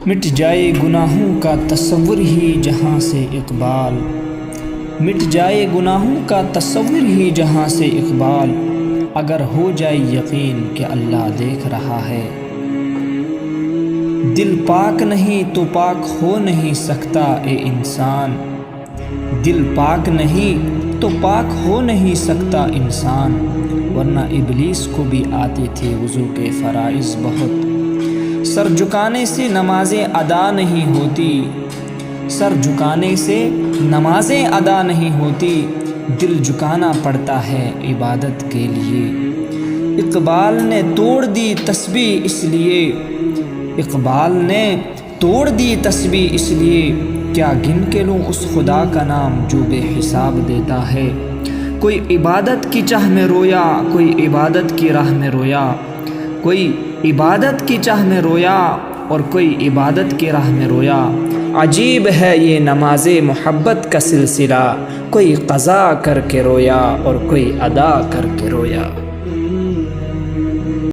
مٹ جائے گناہوں کا تصور ہی جہاں سے اقبال، مٹ جائے گناہوں کا تصور ہی جہاں سے اقبال، اگر ہو جائے یقین کہ اللہ دیکھ رہا ہے۔ دل پاک نہیں تو پاک ہو نہیں سکتا اے انسان، دل پاک نہیں تو پاک ہو نہیں سکتا انسان، ورنہ ابلیس کو بھی آتے تھے وضو کے فرائض بہت۔ سر جھکانے سے نمازیں ادا نہیں ہوتی، سر جھکانے سے نمازیں ادا نہیں ہوتی، دل جھکانا پڑتا ہے عبادت کے لیے۔ اقبال نے توڑ دی تسبیح اس لیے، اقبال نے توڑ دی تسبیح اس لیے، کیا گن کے لوں اس خدا کا نام جو بے حساب دیتا ہے۔ کوئی عبادت کی چاہ میں رویا، کوئی عبادت کی راہ میں رویا، کوئی عبادت کی چاہ میں رویا اور کوئی عبادت کی راہ میں رویا۔ عجیب ہے یہ نماز محبت کا سلسلہ، کوئی قضا کر کے رویا اور کوئی ادا کر کے رویا۔